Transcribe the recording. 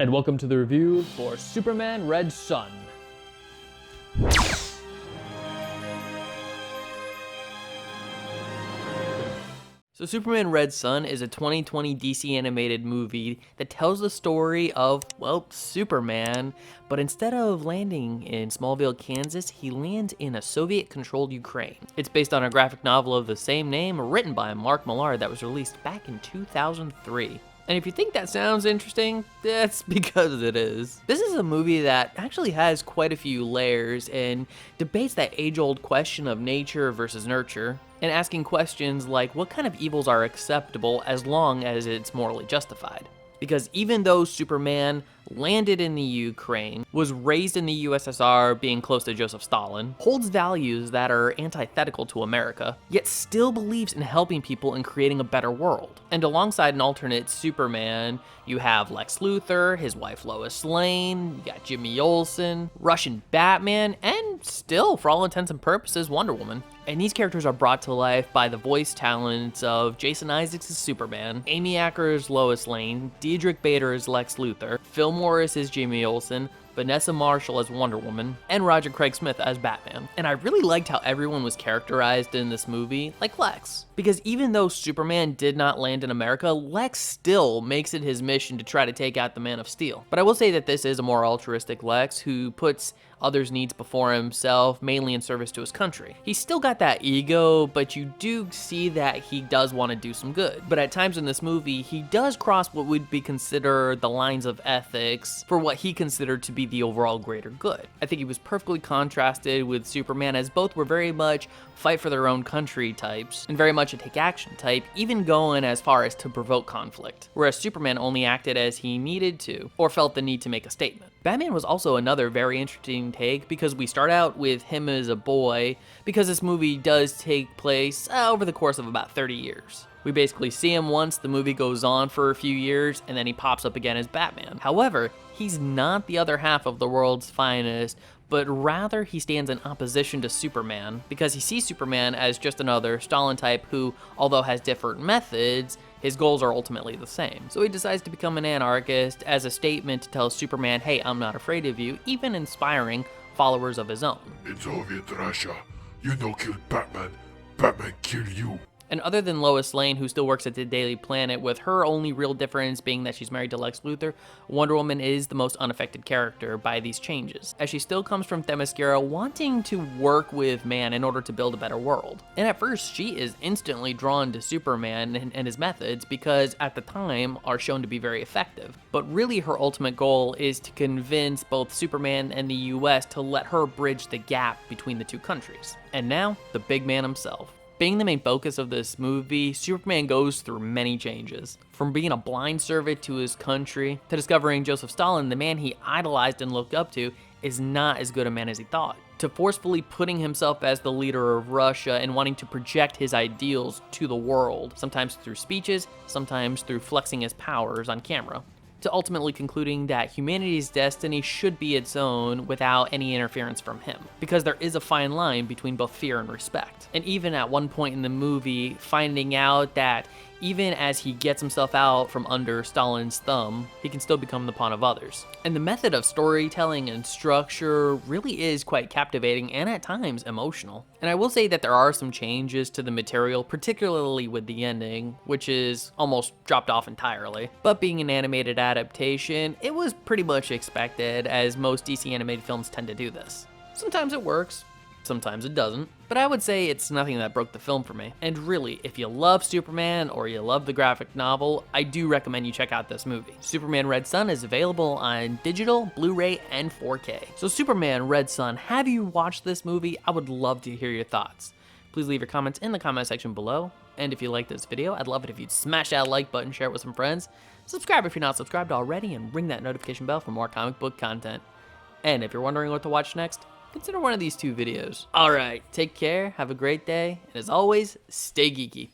And welcome to the review for Superman Red Son. So Superman Red Son is a 2020 DC animated movie that tells the story of, well, Superman, but instead of landing in Smallville, Kansas, he lands in a Soviet-controlled Ukraine. It's based on a graphic novel of the same name written by Mark Millar that was released back in 2003. And if you think that sounds interesting, that's because it is. This is a movie that actually has quite a few layers and debates that age-old question of nature versus nurture, and asking questions like what kind of evils are acceptable as long as it's morally justified. Because even though Superman landed in the Ukraine, was raised in the USSR being close to Joseph Stalin, holds values that are antithetical to America, yet still believes in helping people and creating a better world. And alongside an alternate Superman, you have Lex Luthor, his wife Lois Lane, you got Jimmy Olsen, Russian Batman, and still, for all intents and purposes, Wonder Woman. And these characters are brought to life by the voice talents of Jason Isaacs as Superman, Amy Acker as Lois Lane, Diedrich Bader as Lex Luthor, Phil Morris as Jimmy Olsen, Vanessa Marshall as Wonder Woman, and Roger Craig Smith as Batman. And I really liked how everyone was characterized in this movie, like Lex. Because even though Superman did not land in America, Lex still makes it his mission to try to take out the Man of Steel. But I will say that this is a more altruistic Lex who puts others' needs before himself, mainly in service to his country. He's still got that ego, but you do see that he does want to do some good. But at times in this movie, he does cross what would be considered the lines of ethics for what he considered to be the overall greater good. I think he was perfectly contrasted with Superman, as both were very much fight for their own country types, and very much a take action type, even going as far as to provoke conflict, whereas Superman only acted as he needed to, or felt the need to make a statement. Batman was also another very interesting take, because we start out with him as a boy, because this movie does take place over the course of about 30 years. We basically see him once, the movie goes on for a few years, and then he pops up again as Batman. However, he's not the other half of the world's finest, but rather he stands in opposition to Superman, because he sees Superman as just another Stalin type who, although has different methods, his goals are ultimately the same. So he decides to become an anarchist as a statement to tell Superman, hey, I'm not afraid of you, even inspiring followers of his own. In Soviet Russia, you no kill Batman, Batman kill you. And other than Lois Lane, who still works at the Daily Planet, with her only real difference being that she's married to Lex Luthor, Wonder Woman is the most unaffected character by these changes, as she still comes from Themyscira wanting to work with man in order to build a better world. And at first, she is instantly drawn to Superman and his methods because at the time are shown to be very effective. But really her ultimate goal is to convince both Superman and the US to let her bridge the gap between the two countries. And now, the big man himself. Being the main focus of this movie, Superman goes through many changes. From being a blind servant to his country, to discovering Joseph Stalin, the man he idolized and looked up to, is not as good a man as he thought, to forcefully putting himself as the leader of Russia and wanting to project his ideals to the world, sometimes through speeches, sometimes through flexing his powers on camera, to ultimately concluding that humanity's destiny should be its own without any interference from him, because there is a fine line between both fear and respect. And even at one point in the movie, finding out that even as he gets himself out from under Stalin's thumb, he can still become the pawn of others. And the method of storytelling and structure really is quite captivating and at times emotional. And I will say that there are some changes to the material, particularly with the ending, which is almost dropped off entirely. But being an animated adaptation, it was pretty much expected, as most DC animated films tend to do this. Sometimes it works, sometimes it doesn't, but I would say it's nothing that broke the film for me. And really, if you love Superman or you love the graphic novel, I do recommend you check out this movie. Superman Red Son is available on digital, Blu-ray, and 4K. So Superman Red Son, have you watched this movie? I would love to hear your thoughts. Please leave your comments in the comment section below. And if you like this video, I'd love it if you'd smash that like button, share it with some friends, subscribe if you're not subscribed already, and ring that notification bell for more comic book content. And if you're wondering what to watch next, consider one of these two videos. Alright, take care, have a great day, and as always, stay geeky.